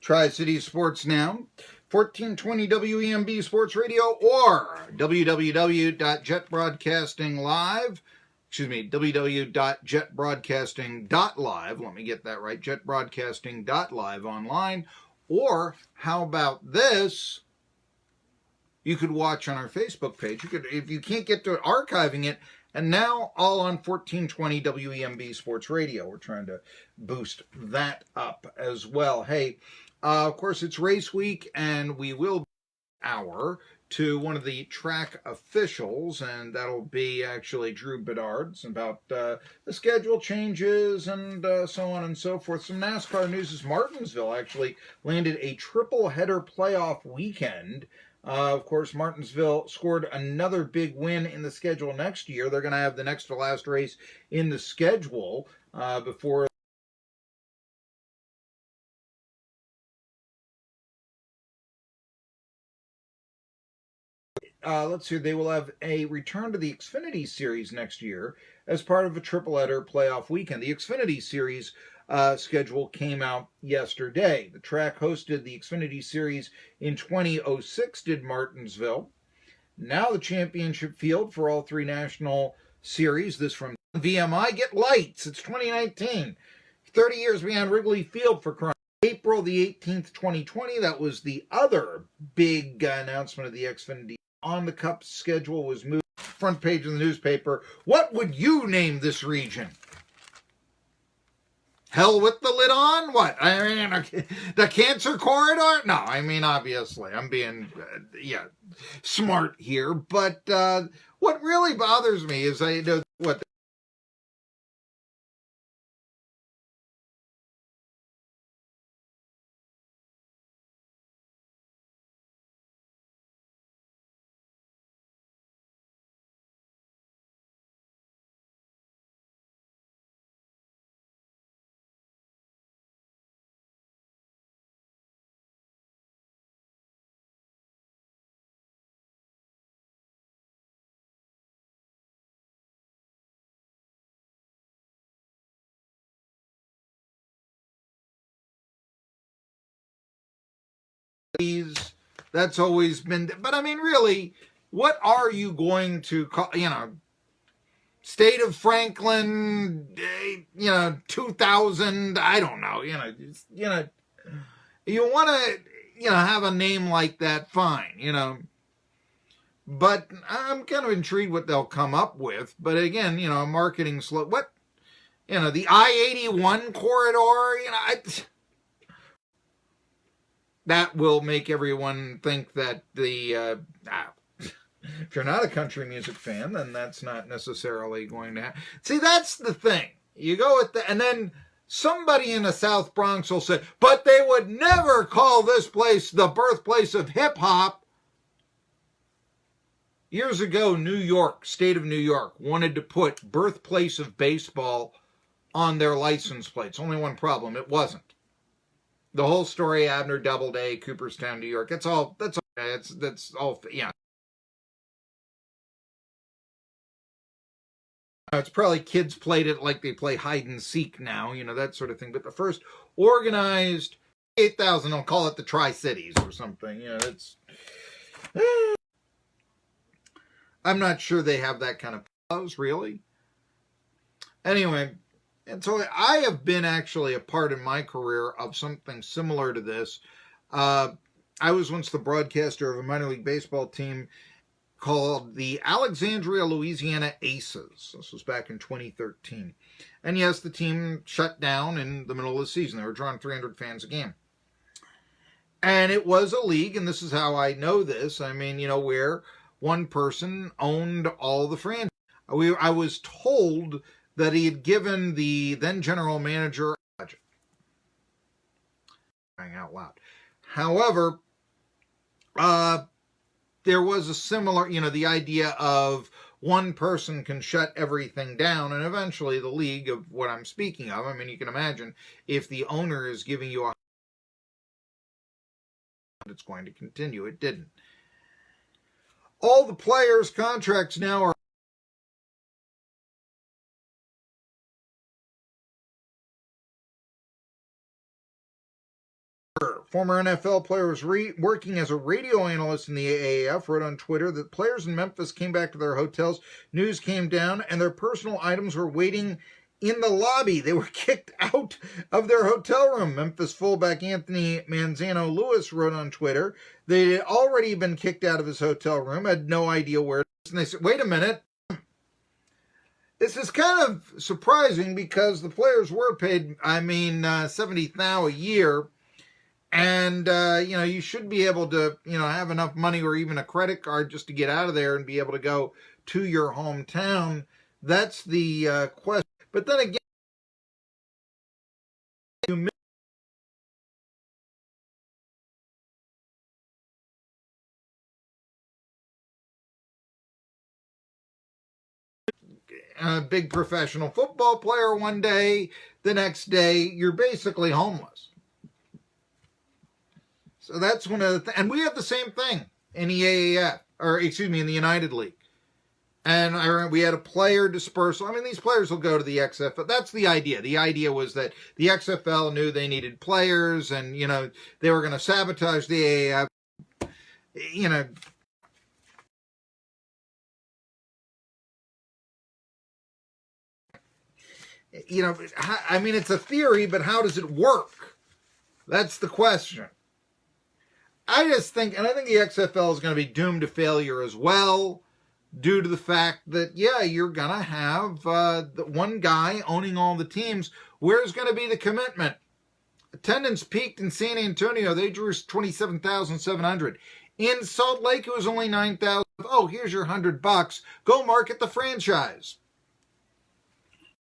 Tri-City Sports Now, 1420 WEMB Sports Radio, or www.jetbroadcasting.live, let me get that right, jetbroadcasting.live online, or how about this? You could watch on our Facebook page. You could, if you can't get to it, archiving it, and now all on 1420 WEMB Sports Radio. We're trying to boost that up as well. Hey, of course, it's race week, and we will be hour to one of the track officials, and that'll be actually Drew Bedard's about the schedule changes and so on and so forth. Some NASCAR news is Martinsville actually landed a triple header playoff weekend. Of course, Martinsville scored another big win in the schedule next year. They're going to have the next to last race in the schedule before. Let's see, they will have a return to the Xfinity Series next year as part of a triple-header playoff weekend. The Xfinity Series schedule came out yesterday. The track hosted the Xfinity Series in 2006, did Martinsville. Now the championship field for all three national series, this from VMI, get lights. It's 2019. 30 years beyond Wrigley Field for crime. April the 18th, 2020, that was the other big announcement of the Xfinity. On the Cup schedule was moved. Front page of the newspaper. What would you name this region? Hell with the lid on? What? I mean, the cancer corridor? No, I mean, obviously, I'm being, smart here. But what really bothers me is I know what. That's always been, but I mean, really, what are you going to call, State of Franklin, 2000, I don't know, you want to, have a name like that, fine, but I'm kind of intrigued what they'll come up with, but again, marketing slow, the I-81 corridor, that will make everyone think that if you're not a country music fan, then that's not necessarily going to happen. See, that's the thing. You go with and then somebody in the South Bronx will say, but they would never call this place the birthplace of hip-hop. Years ago, New York, state of New York, wanted to put birthplace of baseball on their license plates. Only one problem, it wasn't. The whole story, Abner Doubleday, Cooperstown, New York. That's all. That's all. Yeah. It's probably kids played it like they play hide and seek now, that sort of thing. But the first organized 8,000, I'll call it the Tri-Cities or something. It's. I'm not sure they have that kind of pause, really. Anyway. And so I have been actually a part in my career of something similar to this. I was once the broadcaster of a minor league baseball team called the Alexandria, Louisiana Aces. This was back in 2013. And yes, the team shut down in the middle of the season. They were drawing 300 fans a game. And it was a league, and this is how I know this. I mean, where one person owned all the franchises. I was told that he had given the then general manager a budget. Crying out loud. However, there was a similar, the idea of one person can shut everything down, and eventually the league of what I'm speaking of, I mean, you can imagine if the owner is giving you a it's going to continue. It didn't. All the players' contracts now are former NFL player was working as a radio analyst in the AAF, wrote on Twitter that players in Memphis came back to their hotels, news came down, and their personal items were waiting in the lobby. They were kicked out of their hotel room. Memphis fullback Anthony Manzano Lewis wrote on Twitter they had already been kicked out of his hotel room, had no idea where it was, and they said, wait a minute. This is kind of surprising because the players were paid, $70,000 a year. And, you should be able to, have enough money or even a credit card just to get out of there and be able to go to your hometown. That's the question. But then again, a big professional football player one day, the next day, you're basically homeless. So that's one of the and we have the same thing in the AAF, in the United League. And we had a player dispersal. These players will go to the XFL. That's the idea. The idea was that the XFL knew they needed players and, they were going to sabotage the AAF. It's a theory, but how does it work? That's the question. I think the XFL is going to be doomed to failure as well, due to the fact that, you're going to have the one guy owning all the teams. Where's going to be the commitment? Attendance peaked in San Antonio. They drew 27,700. In Salt Lake, it was only 9,000. Oh, here's your $100. Go market the franchise.